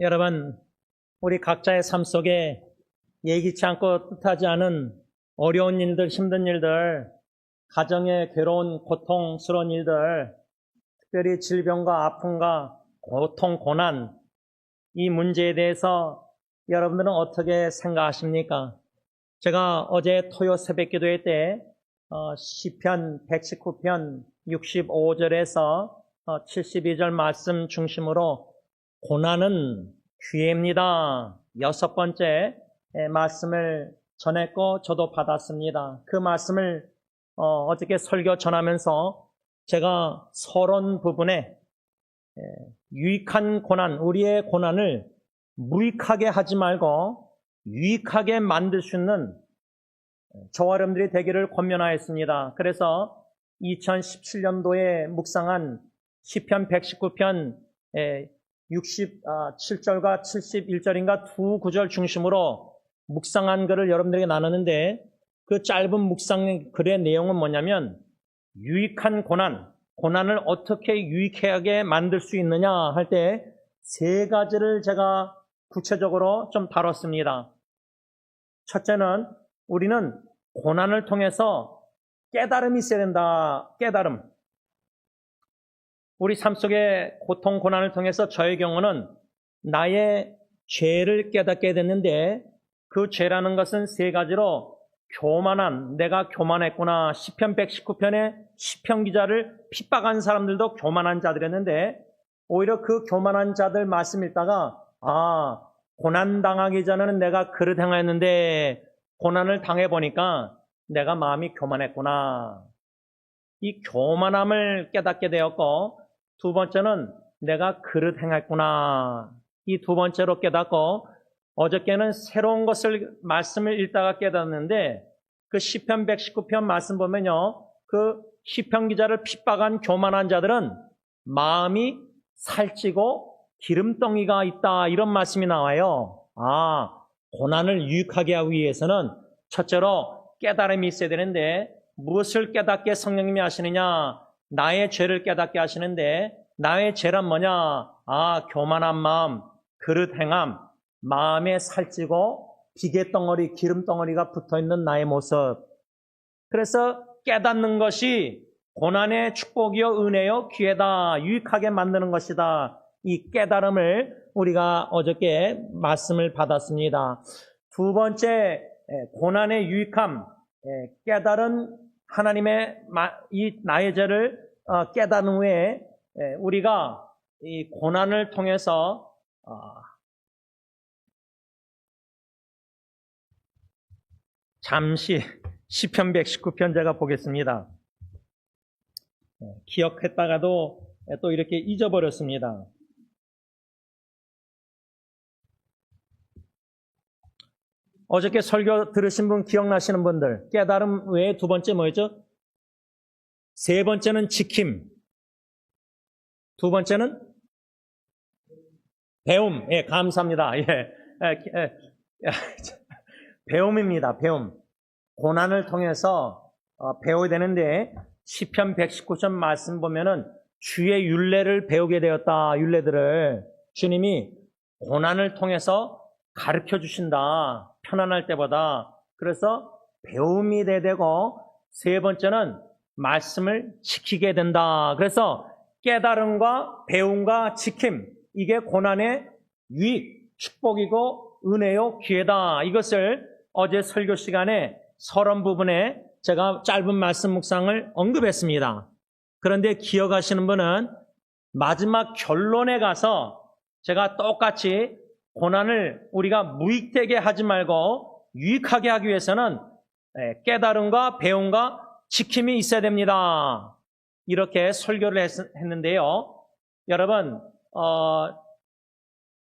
여러분, 우리 각자의 삶 속에 예기치 않고 뜻하지 않은 어려운 일들, 힘든 일들, 가정의 괴로운 고통스러운 일들, 특별히 질병과 아픔과 고통, 고난, 이 문제에 대해서 여러분들은 어떻게 생각하십니까? 제가 어제 토요 새벽 기도회 때 시편 119편 65절에서 72절 말씀 중심으로 고난은 기회입니다. 6번째 말씀을 전했고 저도 받았습니다. 그 말씀을 어저께 설교 전하면서 제가 서론 부분에 유익한 고난, 우리의 고난을 무익하게 하지 말고 유익하게 만들 수 있는 저와 여러분들이 되기를 권면하였습니다. 그래서 2017년도에 묵상한 시편 119편 67절과 71절인가 두 구절 중심으로 묵상한 글을 여러분들에게 나눴는데 그 짧은 묵상 글의 내용은 뭐냐면 유익한 고난을 어떻게 유익하게 만들 수 있느냐 할 때 세 가지를 제가 구체적으로 좀 다뤘습니다. 첫째는 우리는 고난을 통해서 깨달음이 있어야 된다. 깨달음. 우리 삶 속에 고통, 고난을 통해서 저의 경우는 나의 죄를 깨닫게 됐는데 그 죄라는 것은 세 가지로 내가 교만했구나. 시편 119편에 시편 기자를 핍박한 사람들도 교만한 자들이었는데 오히려 그 교만한 자들 말씀 읽다가 고난당하기 전에는 내가 그릇 행하였는데 고난을 당해보니까 내가 마음이 교만했구나. 이 교만함을 깨닫게 되었고 두 번째는 내가 그릇 행했구나. 이 두 번째로 깨닫고 어저께는 새로운 말씀을 읽다가 깨닫는데 그 시편 119편 말씀 보면요. 그 시편 기자를 핍박한 교만한 자들은 마음이 살찌고 기름덩이가 있다. 이런 말씀이 나와요. 고난을 유익하게 하기 위해서는 첫째로 깨달음이 있어야 되는데 무엇을 깨닫게 성령님이 하시느냐? 나의 죄를 깨닫게 하시는데 나의 죄란 뭐냐? 교만한 마음, 그릇 행함, 마음에 살찌고 비계덩어리, 기름덩어리가 붙어있는 나의 모습. 그래서 깨닫는 것이 고난의 축복이요 은혜요 기회다. 유익하게 만드는 것이다. 이 깨달음을 우리가 어저께 말씀을 받았습니다. 두 번째 고난의 유익함, 깨달은 하나님의 이 나의 죄를 깨달은 후에 우리가 이 고난을 통해서 잠시 시편 119편 제가 보겠습니다. 기억했다가도 또 이렇게 잊어버렸습니다. 어저께 설교 들으신 분 기억나시는 분들, 깨달음 외에 두 번째 뭐였죠? 세 번째는 지킴, 두 번째는 배움. 감사합니다. 배움입니다. 배움. 고난을 통해서 배워야 되는데 시편 119편 말씀 보면은 주의 율례를 배우게 되었다. 율례들을 주님이 고난을 통해서 가르쳐 주신다. 편안할 때보다. 그래서 배움이 돼야 되고 세 번째는 말씀을 지키게 된다. 그래서 깨달음과 배움과 지킴, 이게 고난의 유익, 축복이고 은혜요 기회다. 이것을 어제 설교 시간에 서론 부분에 제가 짧은 말씀 묵상을 언급했습니다. 그런데 기억하시는 분은 마지막 결론에 가서 제가 똑같이 고난을 우리가 무익되게 하지 말고 유익하게 하기 위해서는 깨달음과 배움과 지킴이 있어야 됩니다. 이렇게 설교를 했는데요. 여러분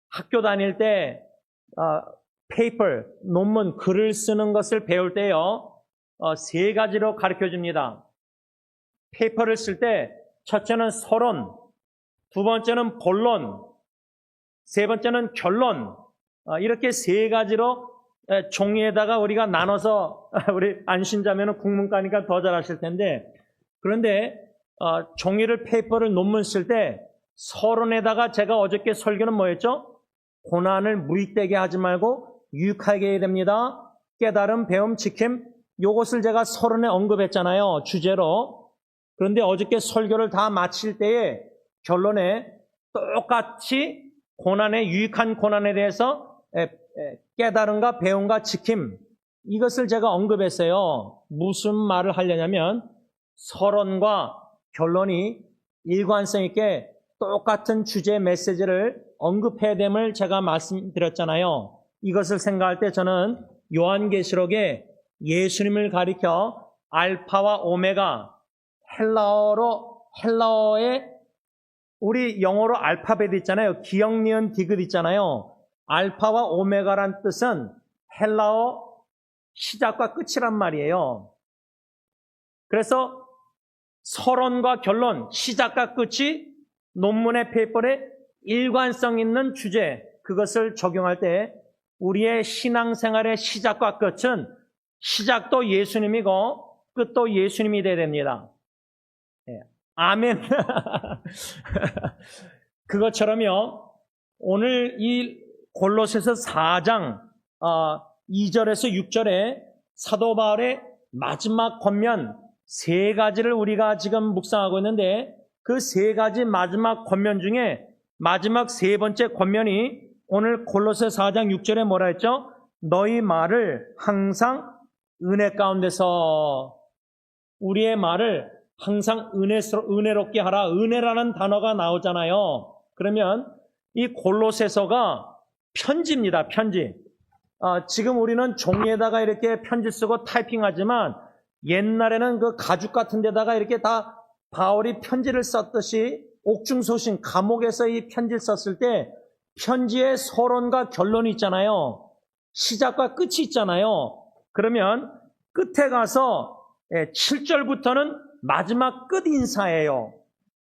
학교 다닐 때 페이퍼, 논문, 글을 쓰는 것을 배울 때요. 세 가지로 가르쳐 줍니다. 페이퍼를 쓸 때 첫째는 서론, 두 번째는 본론, 세 번째는 결론. 이렇게 세 가지로 종이에다가 우리가 나눠서 우리 안신자면은 국문과니까 더 잘하실 텐데 그런데 종이를 페이퍼를 논문 쓸 때 서론에다가 제가 어저께 설교는 뭐였죠? 고난을 무익되게 하지 말고 유익하게 해야 됩니다. 깨달음, 배움, 지킴, 요것을 제가 서론에 언급했잖아요. 주제로. 그런데 어저께 설교를 다 마칠 때에 결론에 똑같이 고난에, 유익한 고난에 대해서 깨달음과 배움과 지킴, 이것을 제가 언급했어요. 무슨 말을 하려냐면 서론과 결론이 일관성 있게 똑같은 주제 메시지를 언급해야 됨을 제가 말씀드렸잖아요. 이것을 생각할 때 저는 요한계시록에 예수님을 가리켜 알파와 오메가, 헬라어에 우리 영어로 알파벳 있잖아요. 기역, 니은, 디귿 있잖아요. 알파와 오메가란 뜻은 헬라어 시작과 끝이란 말이에요. 그래서 서론과 결론, 시작과 끝이 논문의 페이퍼에 일관성 있는 주제, 그것을 적용할 때 우리의 신앙생활의 시작과 끝은 시작도 예수님이고 끝도 예수님이 되어야 됩니다. 아멘. 그것처럼요, 오늘 이 골로새서 4장 2절에서 6절에 사도 바울의 마지막 권면 세 가지를 우리가 지금 묵상하고 있는데, 그 세 가지 마지막 권면 중에 마지막 세 번째 권면이 오늘 골로새 4장 6절에 뭐라 했죠? 너희 말을 항상 은혜 가운데서, 우리의 말을 항상 은혜롭게 하라. 은혜라는 단어가 나오잖아요. 그러면 이 골로새서가 편지입니다. 편지. 지금 우리는 종이에다가 이렇게 편지 쓰고 타이핑하지만 옛날에는 그 가죽 같은 데다가 이렇게 다 바울이 편지를 썼듯이 옥중소신, 감옥에서 이 편지를 썼을 때 편지의 서론과 결론이 있잖아요. 시작과 끝이 있잖아요. 그러면 끝에 가서 7절부터는 마지막 끝 인사예요.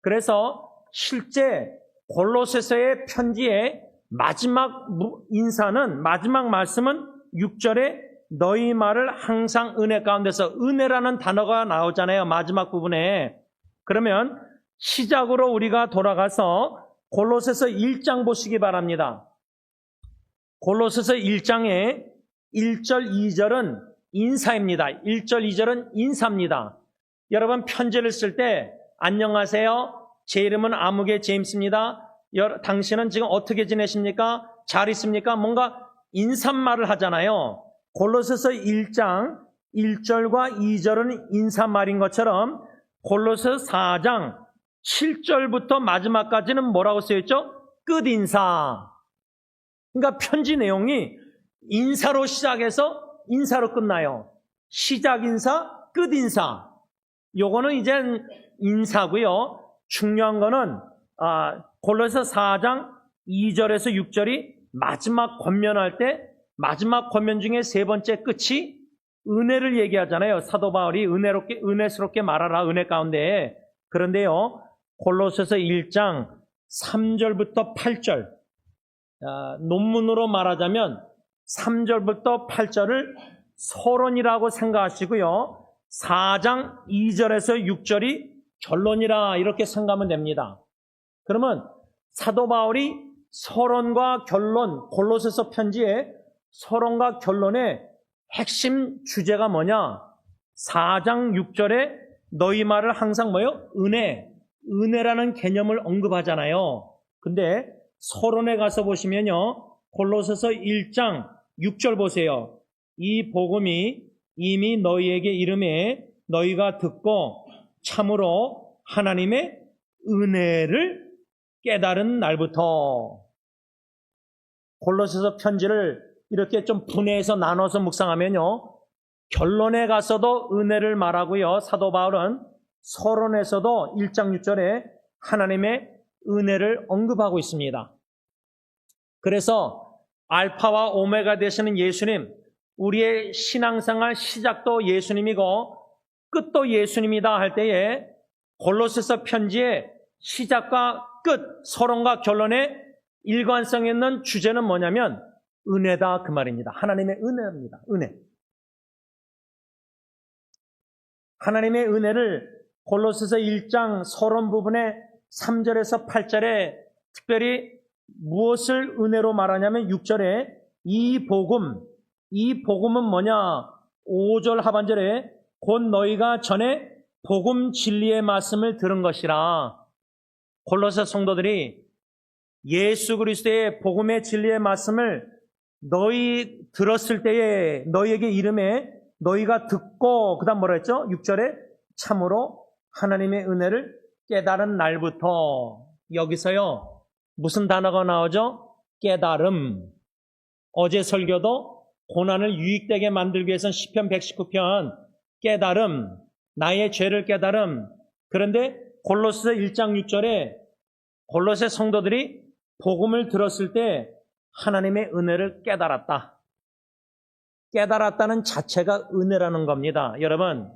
그래서 실제 골로새서의 편지의 마지막 인사는, 마지막 말씀은 6절에 너희 말을 항상 은혜 가운데서, 은혜라는 단어가 나오잖아요. 마지막 부분에. 그러면 시작으로 우리가 돌아가서 골로새서 1장 보시기 바랍니다. 골로새서 1장의 1절, 2절은 인사입니다. 1절, 2절은 인사입니다. 여러분 편지를 쓸 때 안녕하세요. 제 이름은 아무개 제임스입니다. 당신은 지금 어떻게 지내십니까? 잘 있습니까? 뭔가 인사말을 하잖아요. 골로새서 1장 1절과 2절은 인사말인 것처럼 골로새서 4장 7절부터 마지막까지는 뭐라고 쓰여있죠? 끝인사. 그러니까 편지 내용이 인사로 시작해서 인사로 끝나요. 시작 인사, 끝 인사. 요거는 이젠 인사고요. 중요한 거는 골로새서 4장 2절에서 6절이 마지막 권면할 때 마지막 권면 중에 세 번째 끝이 은혜를 얘기하잖아요. 사도 바울이 은혜스럽게 말하라, 은혜 가운데. 그런데요, 골로새서 1장 3절부터 8절, 논문으로 말하자면 3절부터 8절을 서론이라고 생각하시고요, 4장 2절에서 6절이 결론이라 이렇게 생각하면 됩니다. 그러면 사도 바울이 서론과 결론, 골로새서 편지의 서론과 결론의 핵심 주제가 뭐냐? 4장 6절에 너희 말을 항상 뭐요? 은혜라는 개념을 언급하잖아요. 근데 서론에 가서 보시면요, 골로새서 1장 6절 보세요. 이 복음이 이미 너희에게 이름에 너희가 듣고 참으로 하나님의 은혜를 깨달은 날부터. 골로새서 편지를 이렇게 좀 분해해서 나눠서 묵상하면요, 결론에 가서도 은혜를 말하고요, 사도 바울은 서론에서도 1장 6절에 하나님의 은혜를 언급하고 있습니다. 그래서 알파와 오메가 되시는 예수님, 우리의 신앙생활 시작도 예수님이고 끝도 예수님이다 할 때에 골로새서 편지의 시작과 끝, 서론과 결론의 일관성 있는 주제는 뭐냐면 은혜다, 그 말입니다. 하나님의 은혜입니다. 은혜. 하나님의 은혜를 골로새서 1장 서론 부분의 3절에서 8절에 특별히 무엇을 은혜로 말하냐면 6절에 이 복음은 뭐냐? 5절 하반절에 곧 너희가 전에 복음 진리의 말씀을 들은 것이라. 골로새 성도들이 예수 그리스도의 복음의 진리의 말씀을 너희 들었을 때에 너희에게 이름에 너희가 듣고 그다음 뭐라 했죠? 6절에 참으로 하나님의 은혜를 깨달은 날부터. 여기서요 무슨 단어가 나오죠? 깨달음. 어제 설교도 고난을 유익되게 만들기 위해서는 시편 119편 깨달음, 나의 죄를 깨달음. 그런데 골로새 1장 6절에 골로새 성도들이 복음을 들었을 때 하나님의 은혜를 깨달았다. 깨달았다는 자체가 은혜라는 겁니다. 여러분,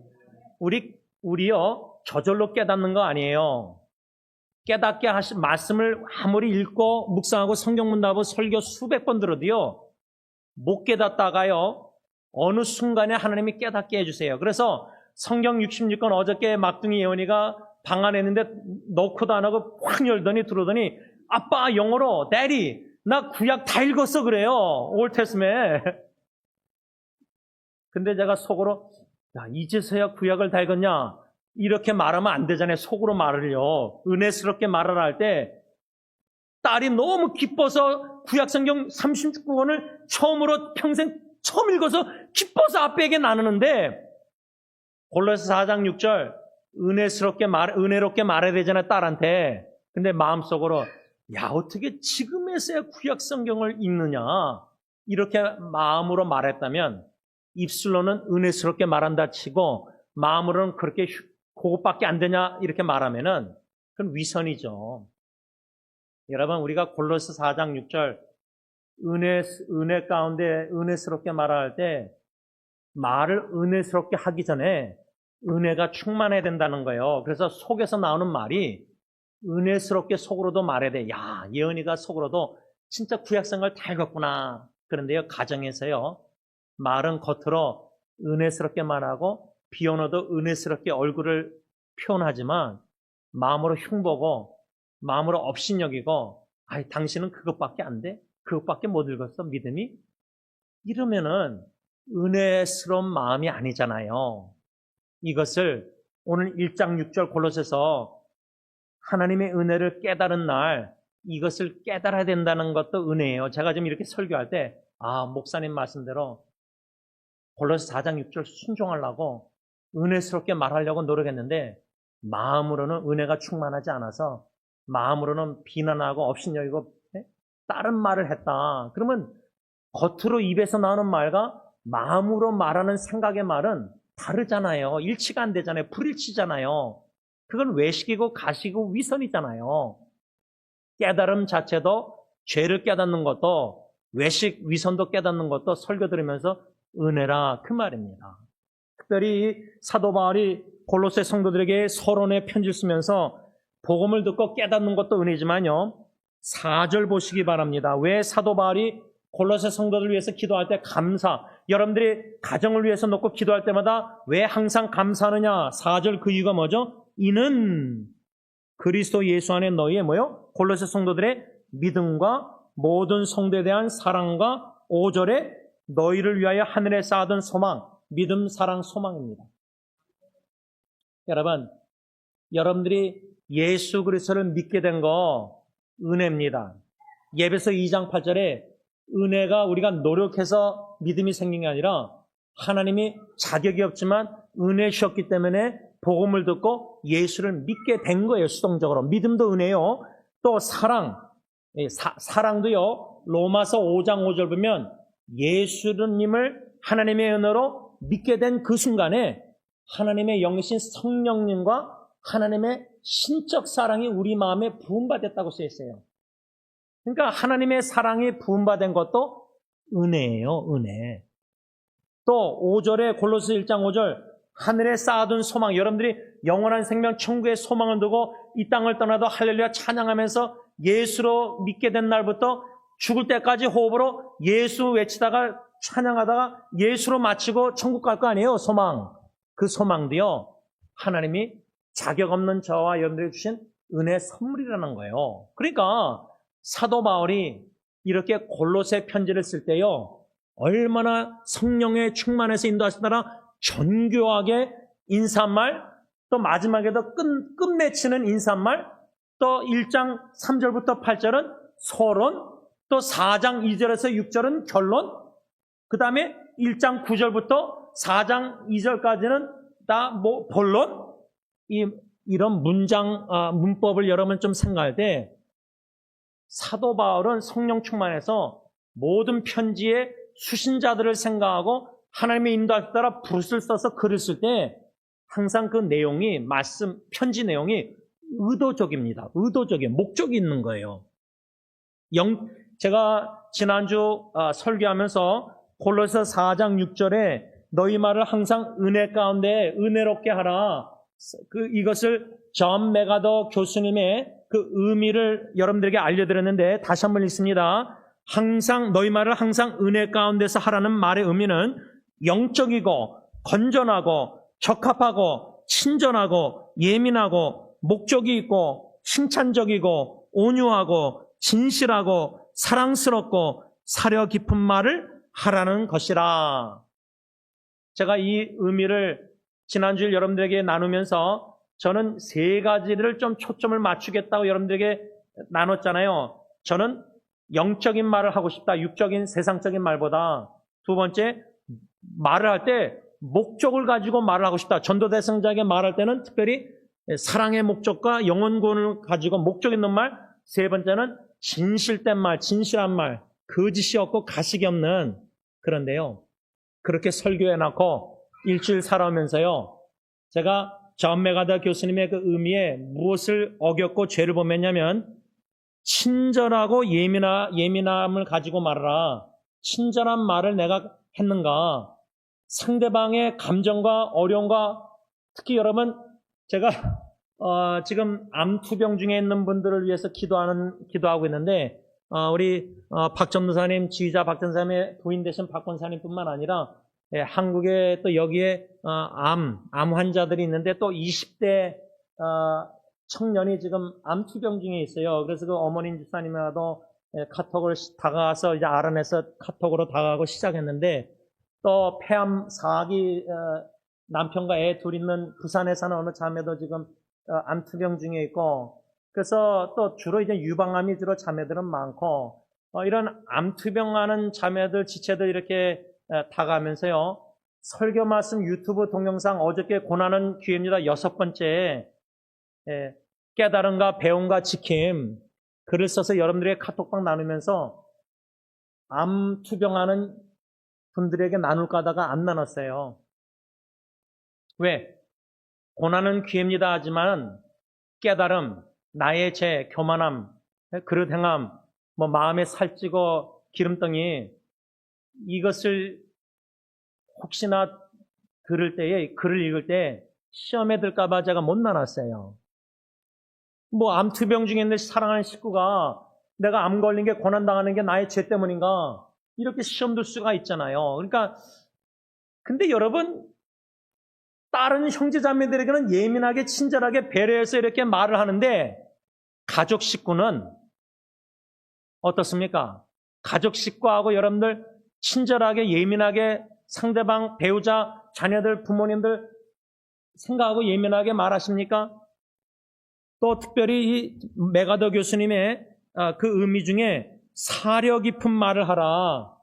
우리요 저절로 깨닫는 거 아니에요. 깨닫게 하신 말씀을 아무리 읽고 묵상하고 성경 문답하고 설교 수백 번 들어도요 못 깨닫다가요 어느 순간에 하나님이 깨닫게 해주세요. 그래서 성경 66권 어저께 막둥이 예원이가 방 안에 있는데 넣고도 안 하고 확 열더니 들어오더니 아빠 영어로 Daddy 나 구약 다 읽었어 그래요. 올테스맨. 근데 제가 속으로 야 이제서야 구약을 다 읽었냐? 이렇게 말하면 안 되잖아요. 속으로 말을요. 은혜스럽게 말을 할 때 딸이 너무 기뻐서 구약성경 36권을 처음으로 평생 처음 읽어서 기뻐서 아빠에게 나누는데 골로새 4장 6절 은혜롭게 말해야 되잖아요. 딸한테. 근데 마음속으로 야 어떻게 지금에서야 구약성경을 읽느냐 이렇게 마음으로 말했다면 입술로는 은혜스럽게 말한다 치고 마음으로는 그렇게 그것밖에 안 되냐 이렇게 말하면은 그건 위선이죠. 여러분 우리가 골로새 4장 6절 은혜 가운데 은혜스럽게 말할 때 말을 은혜스럽게 하기 전에 은혜가 충만해야 된다는 거예요. 그래서 속에서 나오는 말이 은혜스럽게 속으로도 말해야 돼. 야 예언이가 속으로도 진짜 구약성경을 다 읽었구나. 그런데요 가정에서요 말은 겉으로 은혜스럽게 말하고 비언어도 은혜스럽게 얼굴을 표현하지만 마음으로 흉보고 마음으로 업신여기고 아이 당신은 그것밖에 안 돼? 그것밖에 못 읽었어? 믿음이? 이러면은 은혜스러운 마음이 아니잖아요. 이것을 오늘 1장 6절 골로새서 하나님의 은혜를 깨달은 날 이것을 깨달아야 된다는 것도 은혜예요. 제가 지금 이렇게 설교할 때 목사님 말씀대로 골로새 4장 6절 순종하려고 은혜스럽게 말하려고 노력했는데 마음으로는 은혜가 충만하지 않아서 마음으로는 비난하고 업신여기고 다른 말을 했다. 그러면 겉으로 입에서 나오는 말과 마음으로 말하는 생각의 말은 다르잖아요. 일치가 안 되잖아요. 불일치잖아요. 그건 외식이고 가식이고 위선이잖아요. 깨달음 자체도 죄를 깨닫는 것도 외식, 위선도 깨닫는 것도 설교 들으면서 은혜라 그 말입니다. 특별히 사도 바울이 골로새 성도들에게 서론의 편지를 쓰면서 복음을 듣고 깨닫는 것도 은혜지만요. 4절 보시기 바랍니다. 왜 사도 바울이 골로새 성도들을 위해서 기도할 때 감사, 여러분들이 가정을 위해서 놓고 기도할 때마다 왜 항상 감사하느냐? 4절 그 이유가 뭐죠? 이는 그리스도 예수 안에 너희의 뭐요? 골로새 성도들의 믿음과 모든 성도에 대한 사랑과 5절에 너희를 위하여 하늘에 쌓아둔 소망, 믿음, 사랑, 소망입니다. 여러분, 여러분들이 예수 그리스도를 믿게 된 거 은혜입니다. 예배서 2장 8절에 은혜가 우리가 노력해서 믿음이 생긴 게 아니라 하나님이 자격이 없지만 은혜 주셨기 때문에 복음을 듣고 예수를 믿게 된 거예요. 수동적으로. 믿음도 은혜요. 또 사랑, 사랑도요. 로마서 5장 5절 보면 예수님을 하나님의 은혜로 믿게 된 그 순간에 하나님의 영이신 성령님과 하나님의 신적 사랑이 우리 마음에 부음받았다고 쓰여 있어요. 그러니까 하나님의 사랑이 부음받은 것도 은혜예요. 은혜. 또 5절에 골로새 1장 5절 하늘에 쌓아둔 소망, 여러분들이 영원한 생명 천국의 소망을 두고 이 땅을 떠나도 할렐루야 찬양하면서 예수로 믿게 된 날부터 죽을 때까지 호흡으로 예수 외치다가 찬양하다가 예수로 마치고 천국 갈 거 아니에요. 소망. 그 소망도요 하나님이 자격 없는 저와 여러분들이 주신 은혜의 선물이라는 거예요. 그러니까 사도 바울이 이렇게 골로새 편지를 쓸 때요, 얼마나 성령의 충만해서 인도하시더라 정교하게 인사말, 또 마지막에도 끝맺히는 인사말, 또 1장 3절부터 8절은 서론, 또 4장 2절에서 6절은 결론, 그 다음에 1장 9절부터 4장 2절까지는 다 본론, 이런 문법을 여러분 좀 생각할 때 사도 바울은 성령 충만해서 모든 편지의 수신자들을 생각하고 하나님의 인도에 따라 붓을 써서 글을 쓸 때 항상 그 내용이 편지 내용이 의도적입니다. 의도적인 목적이 있는 거예요. 제가 지난주 설교하면서 골로새 4장 6절에 너희 말을 항상 은혜 가운데 은혜롭게 하라. 이것을 존 맥아더 교수님의 그 의미를 여러분들에게 알려드렸는데 다시 한번 읽습니다. 너희 말을 항상 은혜 가운데서 하라는 말의 의미는 영적이고 건전하고 적합하고 친절하고 예민하고 목적이 있고 칭찬적이고 온유하고 진실하고 사랑스럽고 사려 깊은 말을 하라는 것이라. 제가 이 의미를 지난주에 여러분들에게 나누면서 저는 3가지를 좀 초점을 맞추겠다고 여러분들에게 나눴잖아요. 저는 영적인 말을 하고 싶다. 육적인 세상적인 말보다. 두 번째, 말을 할 때 목적을 가지고 말을 하고 싶다. 전도 대상자에게 말할 때는 특별히 사랑의 목적과 영혼권을 가지고 목적 있는 말. 세 번째는 진실된 말, 진실한 말, 거짓이 없고 가식이 없는. 그런데요, 그렇게 설교해놓고 일주일 살아오면서요, 제가 존 맥아더 교수님의 그 의미에 무엇을 어겼고 죄를 범했냐면, 친절하고 예민함을 가지고 말하라. 친절한 말을 내가 했는가? 상대방의 감정과 어려움과, 특히 여러분, 제가 지금 암투병 중에 있는 분들을 위해서 기도하고 있는데, 우리 박 전도사님, 지휘자 박 전도사님의 부인 되신 박 권사님뿐만 아니라 한국에 또 여기에 암 환자들이 있는데 또 20대 청년이 지금 암투병 중에 있어요. 그래서 그 어머님 집사님하고 카톡을 다가가서 이제 알아내서 카톡으로 다가가고 시작했는데, 또 폐암 4기 남편과 애 둘 있는 부산에 사는 어느 자매도 지금 암투병 중에 있고, 그래서 또 주로 이제 유방암이 주로 자매들은 많고, 이런 암투병하는 자매들, 지체들 이렇게 다가가면서요, 설교 말씀 유튜브 동영상 어저께 고난은 기회입니다. 6번째, 깨달음과 배움과 지킴, 글을 써서 여러분들에게 카톡방 나누면서 암투병하는 분들에게 나눌까 하다가 안 나눴어요. 왜? 고난은 기회입니다 하지만 깨달음, 나의 죄, 교만함, 그릇 행함, 마음에 살찌고 기름덩이, 이것을 혹시나 글을 읽을 때 시험에 들까봐 제가 못 나눴어요. 암투병 중에 있는데 사랑하는 식구가 내가 암 걸린 게 고난당하는 게 나의 죄 때문인가? 이렇게 시험 들 수가 있잖아요. 그러니까, 근데 여러분, 다른 형제자매들에게는 예민하게 친절하게 배려해서 이렇게 말을 하는데, 가족 식구는 어떻습니까? 가족 식구하고 여러분들 친절하게 예민하게 상대방 배우자, 자녀들, 부모님들 생각하고 예민하게 말하십니까? 또 특별히 이 맥아더 교수님의 그 의미 중에 사려 깊은 말을 하라.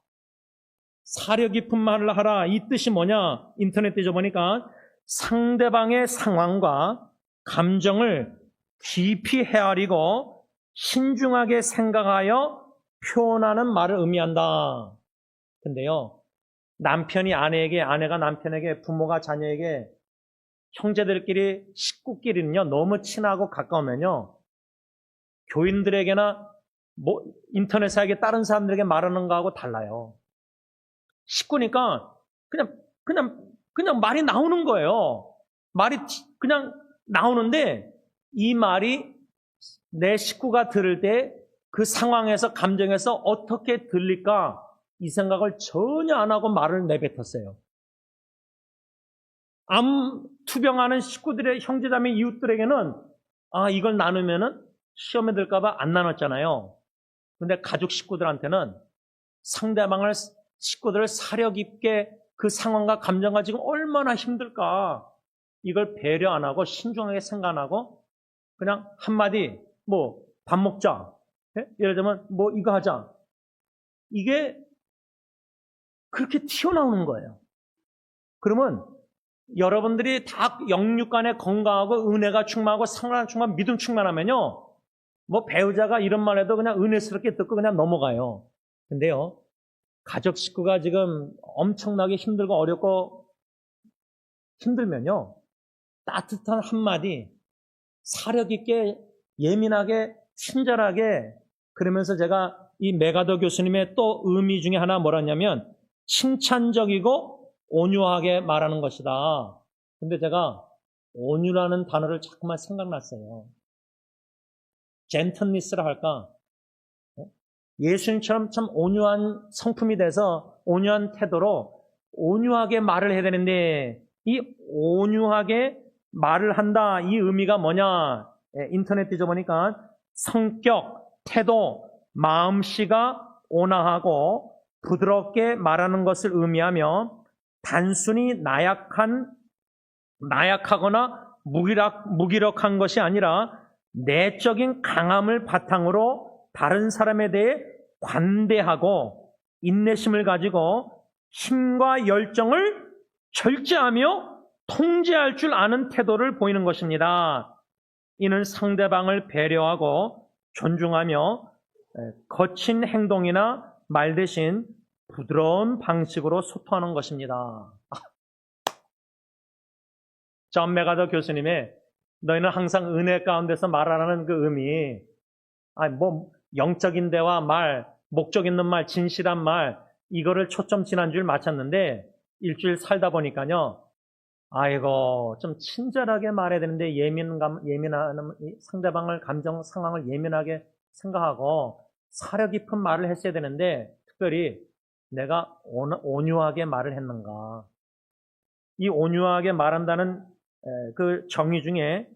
사려 깊은 말을 하라. 이 뜻이 뭐냐? 인터넷 뒤져보니까 상대방의 상황과 감정을 깊이 헤아리고 신중하게 생각하여 표현하는 말을 의미한다. 근데요, 남편이 아내에게, 아내가 남편에게, 부모가 자녀에게, 형제들끼리, 식구끼리는요, 너무 친하고 가까우면요, 교인들에게나 인터넷상에 다른 사람들에게 말하는 거하고 달라요. 식구니까 그냥 말이 나오는 거예요. 말이 그냥 나오는데 이 말이 내 식구가 들을 때 그 상황에서, 감정에서 어떻게 들릴까, 이 생각을 전혀 안 하고 말을 내뱉었어요. 암 투병하는 식구들의 형제자매 이웃들에게는 이걸 나누면은 시험에 들까봐 안 나눴잖아요. 근데 가족 식구들한테는 상대방을, 식구들을 사려 깊게 그 상황과 감정과 지금 얼마나 힘들까. 이걸 배려 안 하고 신중하게 생각 안 하고 그냥 한마디 뭐 밥 먹자. 예? 예를 들면 뭐 이거 하자. 이게 그렇게 튀어나오는 거예요. 그러면 여러분들이 다 영육간에 건강하고 은혜가 충만하고 성령 충만, 믿음 충만하면요. 뭐 배우자가 이런 말 해도 그냥 은혜스럽게 듣고 그냥 넘어가요. 근데요. 가족 식구가 지금 엄청나게 힘들고 어렵고 힘들면요. 따뜻한 한마디, 사력 있게, 예민하게, 친절하게, 그러면서 제가 이 메가더 교수님의 또 의미 중에 하나 뭐라냐면 칭찬적이고 온유하게 말하는 것이다. 근데 제가 온유라는 단어를 자꾸만 생각났어요. 젠틀니스라 할까? 예수님처럼 참 온유한 성품이 돼서 온유한 태도로 온유하게 말을 해야 되는데 이 온유하게 말을 한다. 이 의미가 뭐냐? 인터넷 뒤져보니까 성격, 태도, 마음씨가 온화하고 부드럽게 말하는 것을 의미하며 단순히 나약하거나 무기력한 것이 아니라 내적인 강함을 바탕으로 다른 사람에 대해 관대하고 인내심을 가지고 힘과 열정을 절제하며 통제할 줄 아는 태도를 보이는 것입니다. 이는 상대방을 배려하고 존중하며 거친 행동이나 말 대신 부드러운 방식으로 소통하는 것입니다. 존 메가더 교수님의 너희는 항상 은혜 가운데서 말하는 그 의미, 뭐 영적인 대화 말, 목적 있는 말, 진실한 말, 이거를 초점 지난주일 마쳤는데 일주일 살다 보니까요. 아이고, 좀 친절하게 말해야 되는데 예민한 상대방을 감정 상황을 예민하게 생각하고 사려 깊은 말을 했어야 되는데 특별히 내가 온유하게 말을 했는가. 이 온유하게 말한다는 그 정의 중에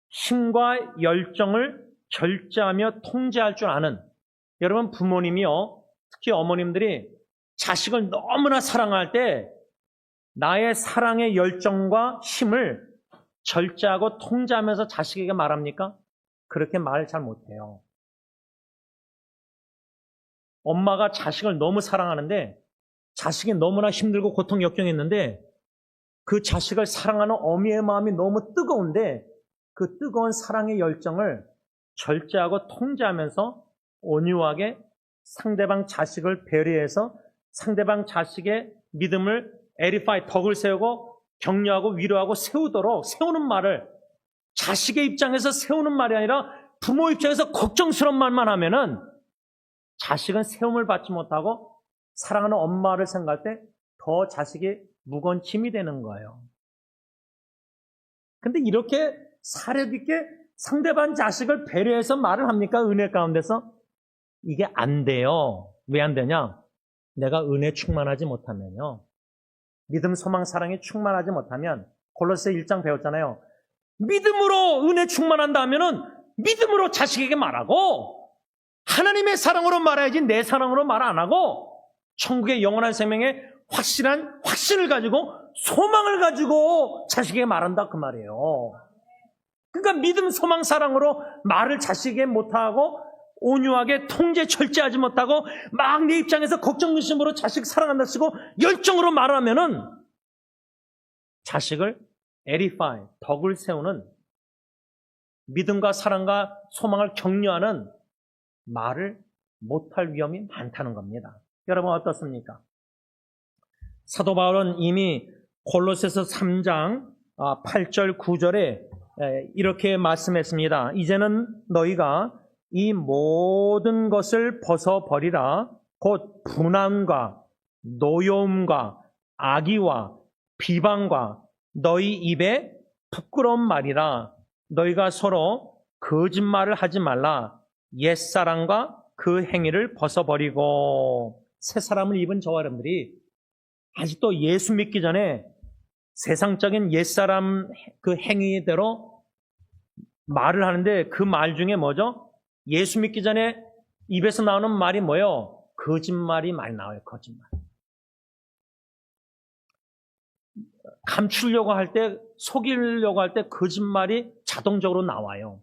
힘과 열정을 절제하며 통제할 줄 아는, 여러분 부모님이요, 특히 어머님들이 자식을 너무나 사랑할 때 나의 사랑의 열정과 힘을 절제하고 통제하면서 자식에게 말합니까? 그렇게 말 잘 못해요. 엄마가 자식을 너무 사랑하는데 자식이 너무나 힘들고 고통 역경했는데 그 자식을 사랑하는 어미의 마음이 너무 뜨거운데 그 뜨거운 사랑의 열정을 절제하고 통제하면서 온유하게 상대방 자식을 배려해서 상대방 자식의 믿음을 에디파이, 덕을 세우고 격려하고 위로하고 세우는 말을, 자식의 입장에서 세우는 말이 아니라 부모 입장에서 걱정스러운 말만 하면은 자식은 세움을 받지 못하고 사랑하는 엄마를 생각할 때 더 자식이 무거운 짐이 되는 거예요. 근데 이렇게 사력 있게 상대방 자식을 배려해서 말을 합니까? 은혜 가운데서? 이게 안 돼요. 왜 안 되냐? 내가 은혜 충만하지 못하면요. 믿음, 소망, 사랑이 충만하지 못하면 골로새 1장 배웠잖아요. 믿음으로 은혜 충만한다 하면은 믿음으로 자식에게 말하고 하나님의 사랑으로 말해야지 내 사랑으로 말 안 하고 천국의 영원한 생명의 확실한 확신을 가지고 소망을 가지고 자식에게 말한다 그 말이에요. 그러니까 믿음, 소망, 사랑으로 말을 자식에게 못하고 온유하게 통제 절제하지 못하고 막 내 입장에서 걱정심으로 자식 사랑한다 쓰고 열정으로 말하면은 자식을 에디파이, 덕을 세우는 믿음과 사랑과 소망을 격려하는 말을 못할 위험이 많다는 겁니다. 여러분 어떻습니까? 사도 바울은 이미 골로새서 3장 8절 9절에 이렇게 말씀했습니다. 이제는 너희가 이 모든 것을 벗어버리라. 곧 분함과 노여움과 악의와 비방과 너희 입에 부끄러운 말이라. 너희가 서로 거짓말을 하지 말라. 옛사람과 그 행위를 벗어버리고. 새 사람을 입은 저와 여러분들이 아직도 예수 믿기 전에 세상적인 옛사람 그 행위대로 말을 하는데 그 말 중에 뭐죠? 예수 믿기 전에 입에서 나오는 말이 뭐예요? 거짓말이 많이 나와요. 거짓말. 감추려고 할 때, 속이려고 할 때 거짓말이 자동적으로 나와요.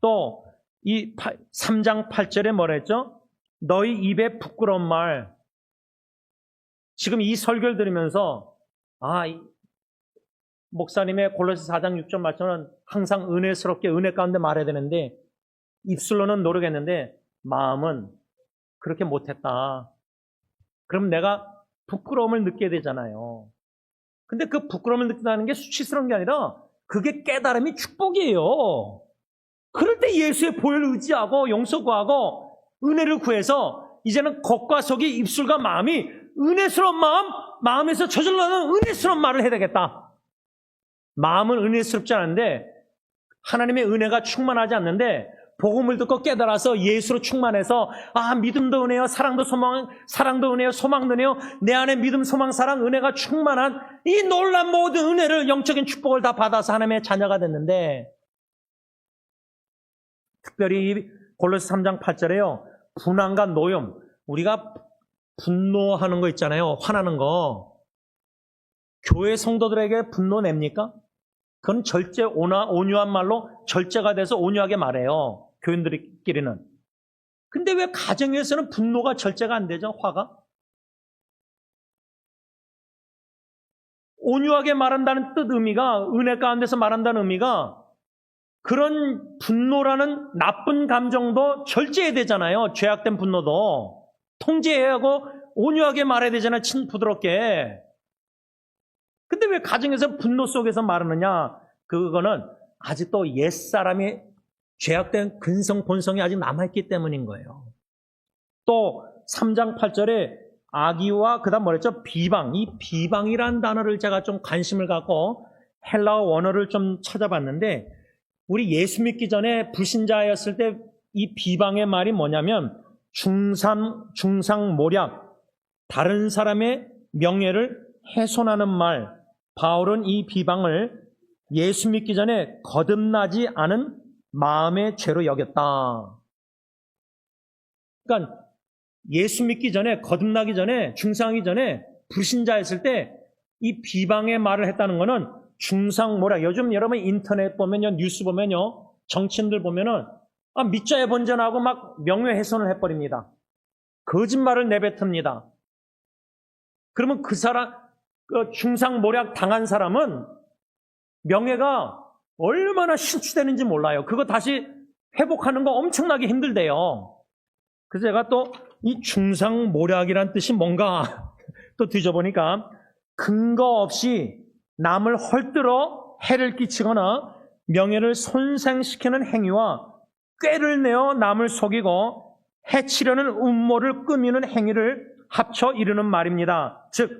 또 이 3장 8절에 뭐라 했죠? 너희 입에 부끄러운 말. 지금 이 설교를 들으면서 목사님의 골로새 4장 6절 말씀은 항상 은혜스럽게 은혜 가운데 말해야 되는데 입술로는 노력했는데 마음은 그렇게 못했다. 그럼 내가 부끄러움을 느끼게 되잖아요. 근데 그 부끄러움을 느낀다는 게 수치스러운 게 아니라 그게 깨달음이 축복이에요. 그럴 때 예수의 보혈을 의지하고 용서 구하고 은혜를 구해서 이제는 겉과 속이 입술과 마음이 은혜스러운 마음에서 저절로 나는 은혜스러운 말을 해야 되겠다. 마음은 은혜스럽지 않은데 하나님의 은혜가 충만하지 않는데 복음을 듣고 깨달아서 예수로 충만해서 믿음도 은혜요, 사랑도 은혜요, 소망도 은혜요, 내 안에 믿음, 소망, 사랑, 은혜가 충만한 이 놀란 모든 은혜를, 영적인 축복을 다 받아서 하나님의 자녀가 됐는데 특별히 이 골로새 3장 8절에요. 분한과 노염, 우리가 분노하는 거 있잖아요. 화나는 거. 교회 성도들에게 분노 냅니까? 그건 절제 온유한 말로 절제가 돼서 온유하게 말해요. 교인들끼리는. 근데 왜 가정에서는 분노가 절제가 안 되죠? 화가? 온유하게 말한다는 의미가, 은혜 가운데서 말한다는 의미가 그런 분노라는 나쁜 감정도 절제해야 되잖아요. 죄악된 분노도. 통제해야 하고 온유하게 말해야 되잖아요. 부드럽게. 근데 왜 가정에서 분노 속에서 말하느냐? 그거는 아직도 옛사람이 죄악된 근성, 본성이 아직 남아있기 때문인 거예요. 또 3장 8절에 악의와 그다음 뭐랬죠? 비방. 이 비방이라는 단어를 제가 좀 관심을 갖고 헬라어 원어를 좀 찾아봤는데 우리 예수 믿기 전에 불신자였을 때 이 비방의 말이 뭐냐면 중상모략, 다른 사람의 명예를 훼손하는 말. 바울은 이 비방을 예수 믿기 전에 거듭나지 않은 마음의 죄로 여겼다. 그러니까 예수 믿기 전에, 거듭나기 전에, 중상하기 전에 불신자였을 때 이 비방의 말을 했다는 것은 중상모략. 요즘 여러분 인터넷 보면요, 뉴스 보면요, 정치인들 보면은 밑자에 번전하고 막 명예훼손을 해버립니다. 거짓말을 내뱉습니다. 그러면 그 사람, 중상모략 당한 사람은 명예가 얼마나 신취되는지 몰라요. 그거 다시 회복하는 거 엄청나게 힘들대요. 그래서 제가 또 이 중상모략이란 뜻이 뭔가 또 뒤져보니까 근거 없이 남을 헐뜯어 해를 끼치거나 명예를 손상시키는 행위와 꾀를 내어 남을 속이고 해치려는 음모를 꾸미는 행위를 합쳐 이르는 말입니다. 즉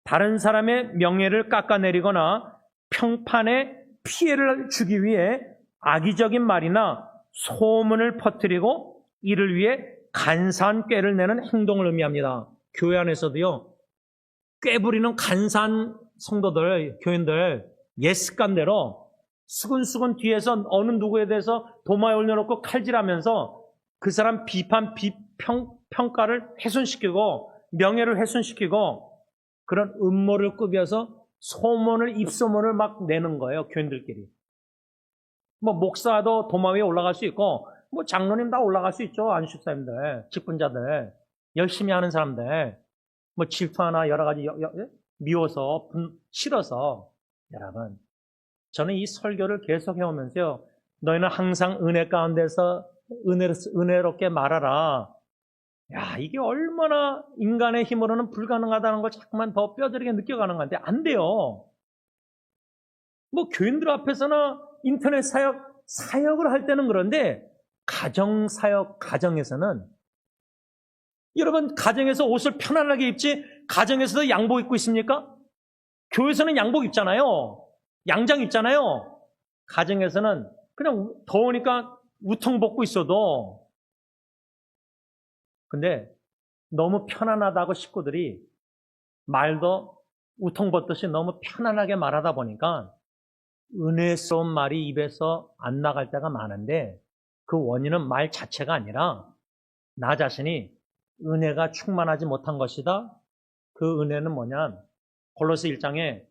다른 사람의 명예를 깎아내리거나 평판에 피해를 주기 위해 악의적인 말이나 소문을 퍼뜨리고 이를 위해 간사한 꾀를 내는 행동을 의미합니다. 교회 안에서도요, 꾀 부리는 간사한 성도들, 교인들 옛 습관대로 수근수근 뒤에서 어느 누구에 대해서 도마에 올려놓고 칼질하면서 그 사람 평가를 훼손시키고 명예를 훼손시키고 그런 음모를 꾸며서 소문을, 입소문을 막 내는 거예요. 교인들끼리. 목사도 도마 위에 올라갈 수 있고 장로님 다 올라갈 수 있죠. 안식사님들, 직분자들, 열심히 하는 사람들, 질투하나 여러 가지 미워서 싫어서. 여러분, 저는 이 설교를 계속 해오면서요, 너희는 항상 은혜 가운데서 은혜롭게 말하라. 야, 이게 얼마나 인간의 힘으로는 불가능하다는 걸 자꾸만 더 뼈저리게 느껴가는 건데 안 돼요. 교인들 앞에서나 인터넷 사역을 할 때는 그런데 가정사역, 가정에서는 여러분, 가정에서 옷을 편안하게 입지 가정에서도 양복 입고 있습니까? 교회에서는 양복 입잖아요. 양장 입잖아요. 가정에서는 그냥 더우니까 우통 벗고 있어도. 근데 너무 편안하다고 식구들이 말도 우통 벗듯이 너무 편안하게 말하다 보니까 은혜스러운 말이 입에서 안 나갈 때가 많은데 그 원인은 말 자체가 아니라 나 자신이 은혜가 충만하지 못한 것이다. 그 은혜는 뭐냐? 골로새 1장에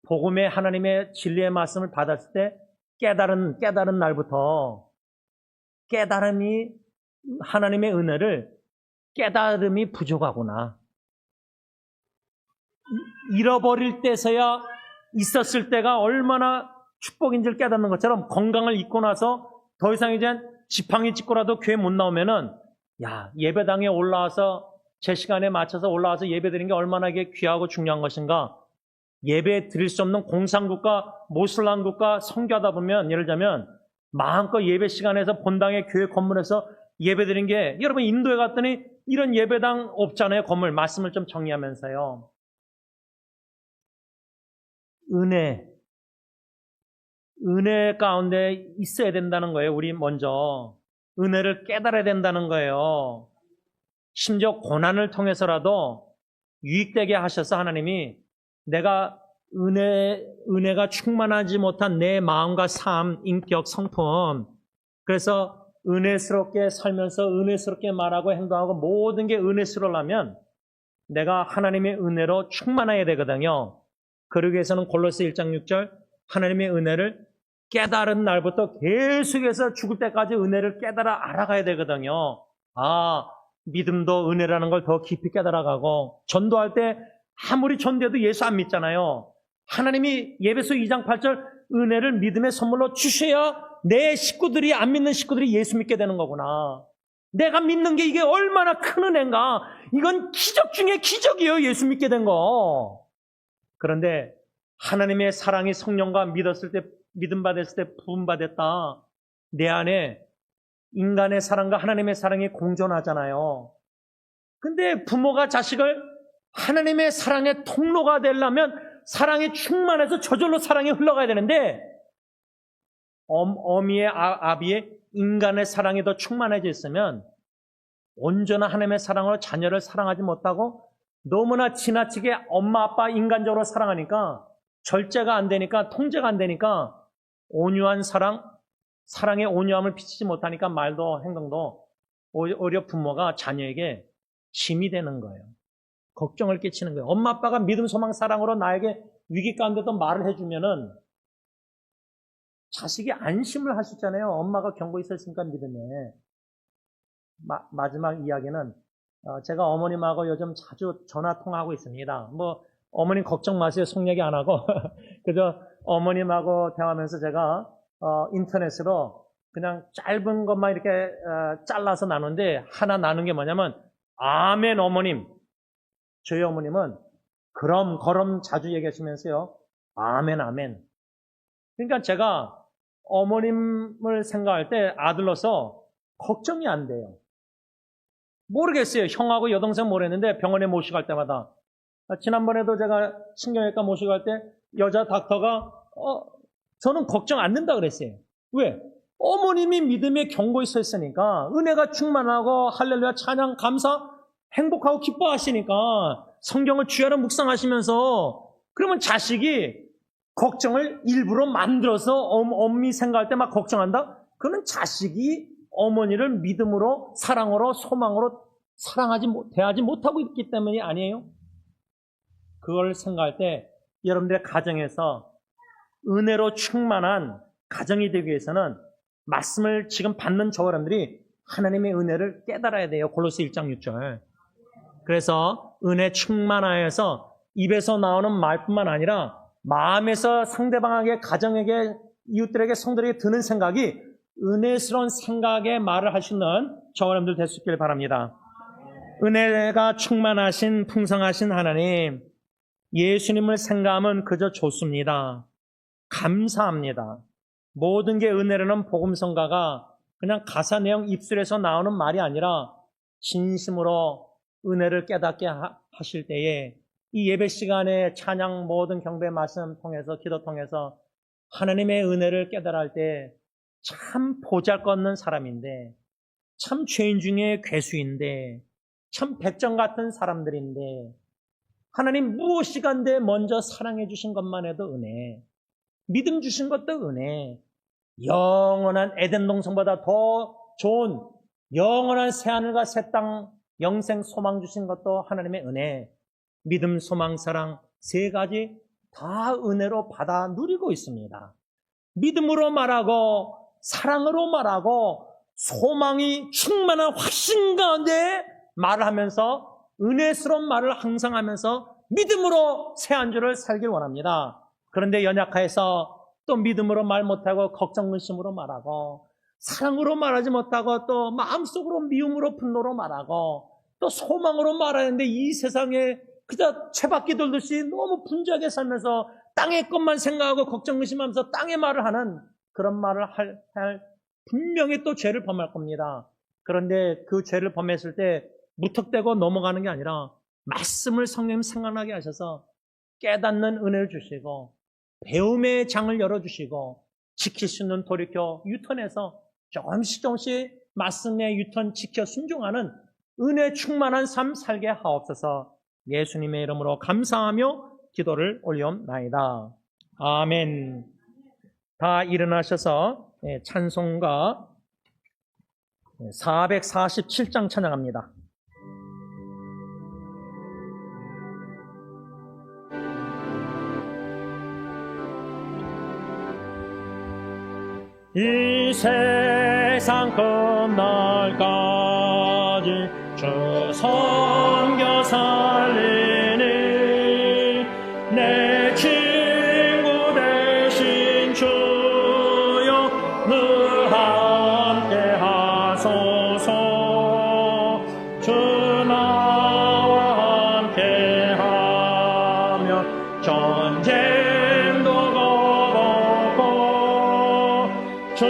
복음의 하나님의 진리의 말씀을 받았을 때 깨달은 날부터 깨달음이 하나님의 은혜를 깨달음이 부족하구나. 잃어버릴 때서야 있었을 때가 얼마나 축복인지를 깨닫는 것처럼 건강을 잊고 나서 더 이상 이제 지팡이 짚고라도 교회 못 나오면은 예배당에 올라와서 제 시간에 맞춰서 올라와서 예배 드리는 게 얼마나 이게 귀하고 중요한 것인가. 예배 드릴 수 없는 공산국가, 모슬람국가 선교하다 보면 예를 들자면 마음껏 예배 시간에서 본당의 교회 건물에서 예배 드린 게 여러분 인도에 갔더니 이런 예배당 없잖아요. 건물 말씀을 좀 정리하면서요. 은혜 가운데 있어야 된다는 거예요. 우리 먼저 은혜를 깨달아야 된다는 거예요. 심지어 고난을 통해서라도 유익되게 하셔서 하나님이 내가 은혜가 충만하지 못한 내 마음과 삶, 인격, 성품, 그래서 은혜스럽게 살면서 은혜스럽게 말하고 행동하고 모든 게 은혜스러우려면 내가 하나님의 은혜로 충만해야 되거든요. 그러기 위해서는 골로새 1장 6절 하나님의 은혜를 깨달은 날부터 계속해서 죽을 때까지 은혜를 깨달아 알아가야 되거든요. 믿음도 은혜라는 걸 더 깊이 깨달아가고 전도할 때 아무리 전도해도 예수 안 믿잖아요. 하나님이 예배소 2장 8절 은혜를 믿음의 선물로 주셔야 내 식구들이 안 믿는 식구들이 예수 믿게 되는 거구나. 내가 믿는 게 이게 얼마나 큰 은혜인가. 이건 기적 중에 기적이에요. 예수 믿게 된 거. 그런데 하나님의 사랑이 성령과 믿음 받았을 때 부음 받았다. 내 안에 인간의 사랑과 하나님의 사랑이 공존하잖아요. 근데 부모가 자식을 하나님의 사랑의 통로가 되려면 사랑이 충만해서 저절로 사랑이 흘러가야 되는데 어미의 아비의 인간의 사랑이 더 충만해져 있으면 온전한 하나님의 사랑으로 자녀를 사랑하지 못하고 너무나 지나치게 엄마 아빠 인간적으로 사랑하니까 절제가 안 되니까 통제가 안 되니까 온유한 사랑의 온유함을 비치지 못하니까 말도 행동도 오히려 부모가 자녀에게 짐이 되는 거예요. 걱정을 끼치는 거예요. 엄마 아빠가 믿음 소망 사랑으로 나에게 위기 가운데도 말을 해주면은 자식이 안심을 할 수 있잖아요. 엄마가 경고 있었으니까 믿음에. 마지막 이야기는 제가 어머님하고 요즘 자주 전화 통화하고 있습니다. 어머님 걱정 마세요. 속 얘기 안 하고 그저 어머님하고 대화하면서 제가 인터넷으로 그냥 짧은 것만 이렇게 잘라서 나누는데 하나 나눈 게 뭐냐면 아멘 어머님. 저희 어머님은 그럼 자주 얘기하시면서요. 아멘 아멘. 그러니까 제가 어머님을 생각할 때 아들로서 걱정이 안 돼요. 모르겠어요. 형하고 여동생 모르겠는데 병원에 모시고 갈 때마다 지난번에도 제가 신경외과 모시고 갈 때 여자 닥터가 저는 걱정 안 된다 그랬어요. 왜? 어머님이 믿음에 경고에 서 있으니까 은혜가 충만하고 할렐루야 찬양 감사 행복하고 기뻐하시니까 성경을 주야로 묵상하시면서 그러면 자식이 걱정을 일부러 만들어서 엄미 생각할 때 막 걱정한다? 그는 자식이 어머니를 믿음으로 사랑으로 소망으로 대하지 못하고 있기 때문이 아니에요. 그걸 생각할 때 여러분들의 가정에서 은혜로 충만한 가정이 되기 위해서는 말씀을 지금 받는 저 여러분들이 하나님의 은혜를 깨달아야 돼요. 골로새 1장 6절. 그래서 은혜 충만하여서 입에서 나오는 말뿐만 아니라 마음에서 상대방에게 가정에게 이웃들에게 성도들에게 드는 생각이 은혜스러운 생각의 말을 하시는 저 여러분들 될 수 있길 바랍니다. 은혜가 충만하신 풍성하신 하나님 예수님을 생각하면 그저 좋습니다. 감사합니다. 모든 게 은혜라는 복음성가가 그냥 가사 내용 입술에서 나오는 말이 아니라 진심으로 은혜를 깨닫게 하실 때에 이 예배 시간에 찬양 모든 경배 말씀 통해서 기도 통해서 하나님의 은혜를 깨달아 할 때 참 보잘것없는 사람인데 참 죄인 중에 괴수인데 참 백정 같은 사람들인데 하나님 무엇이간데 먼저 사랑해 주신 것만 해도 은혜, 믿음 주신 것도 은혜, 영원한 에덴 동산보다 더 좋은 영원한 새하늘과 새 땅 영생 소망 주신 것도 하나님의 은혜, 믿음, 소망, 사랑 세 가지 다 은혜로 받아 누리고 있습니다. 믿음으로 말하고 사랑으로 말하고 소망이 충만한 확신 가운데 말을 하면서 은혜스러운 말을 항상 하면서 믿음으로 새 한 주를 살길 원합니다. 그런데 연약해서 또 믿음으로 말 못하고 걱정 근심으로 말하고 사랑으로 말하지 못하고 또 마음속으로 미움으로 분노로 말하고 또 소망으로 말하는데 이 세상에 그저 채바퀴 돌듯이 너무 분주하게 살면서 땅의 것만 생각하고 걱정 근심하면서 땅의 말을 하는 그런 말을 할 분명히 또 죄를 범할 겁니다. 그런데 그 죄를 범했을 때 무턱대고 넘어가는 게 아니라 말씀을 성령님 생각나게 하셔서 깨닫는 은혜를 주시고 배움의 장을 열어주시고 지킬 수 있는 돌이켜 유턴해서 조금씩 말씀의 유턴 지켜 순종하는 은혜 충만한 삶 살게 하옵소서. 예수님의 이름으로 감사하며 기도를 올려옵나이다. 아멘. 다 일어나셔서 찬송가 447장 찬양합니다. 이 세상 끝날까지 주 섬겨 살리니 내 친구 되신 주여 늘 함께 하소서. 주 나와 함께 하며 전쟁도 걸었고 주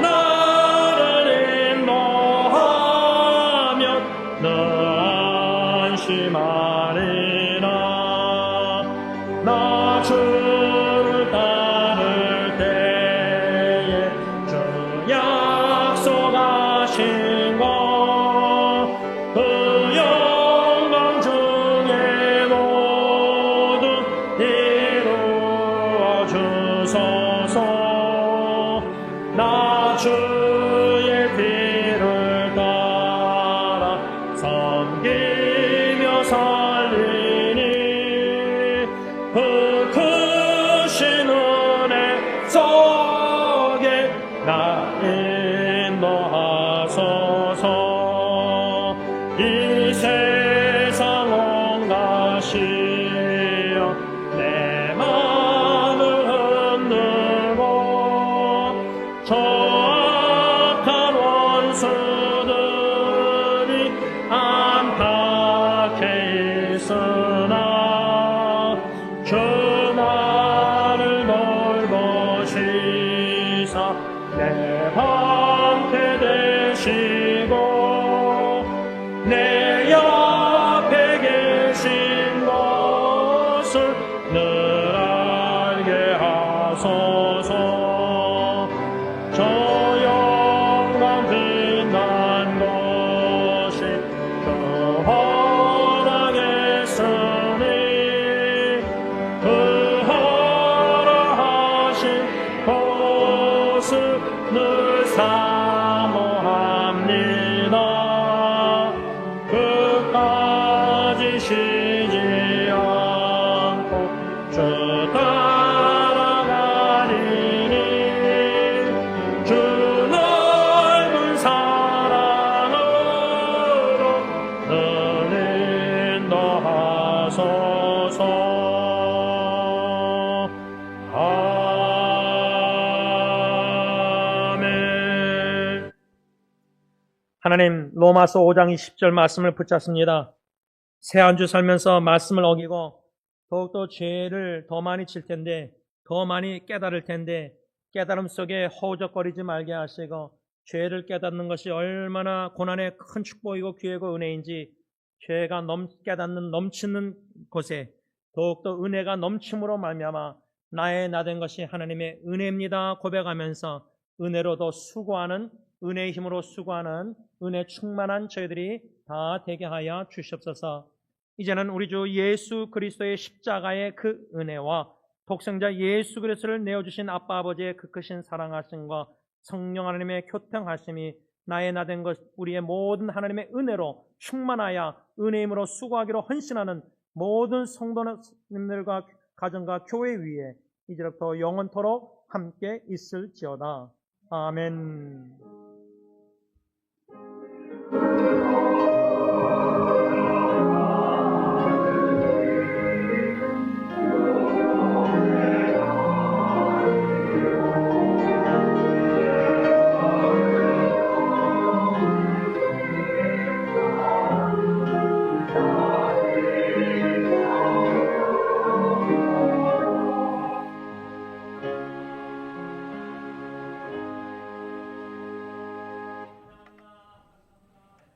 나를 인도하며 늘 안심하리라. 나 주를 따를 때에 주 약속하신 것 그 영광 중에 모두 이루어 주소서. 나 주의 뒤를 따라 섬기며 살리니 그 크신 은혜 속에 나 인도하소서. 이 세상 온 가시여 내 맘을 흔들고 저 악한 원수들이 안팎에 있으나 주 나를 돌보시사 내 방패 되시고 내 옆에 계신 것을 늘 알게 하소서. 저 영광 빛난 것이 주 허락했으니 그 허락하신 것을 늘 사모합니다. 끝까지 쉬지 않고 주 따라가리니 주 넓은 사랑으로 늘 인도하소서. 아멘. 하나님, 로마서 5장 20절 말씀을 붙잡습니다. 새 한 주 살면서 말씀을 어기고 더욱더 죄를 더 많이 질 텐데 더 많이 깨달을 텐데 깨달음 속에 허우적거리지 말게 하시고 죄를 깨닫는 것이 얼마나 고난의 큰 축복이고 기회고 은혜인지 죄가 깨닫는 넘치는 곳에 더욱더 은혜가 넘침으로 말미암아 나의 나된 것이 하나님의 은혜입니다 고백하면서 은혜로도 수고하는 은혜의 힘으로 수고하는 은혜 충만한 저희들이 다 되게 하여 주시옵소서. 이제는 우리 주 예수 그리스도의 십자가의 그 은혜와 독생자 예수 그리스도를 내어주신 아빠 아버지의 그 크신 사랑하심과 성령 하나님의 교통하심이 나의 나된 것 우리의 모든 하나님의 은혜로 충만하여 은혜 힘으로 수고하기로 헌신하는 모든 성도님들과 가정과 교회 위에 이제부터 영원토록 함께 있을지어다. 아멘.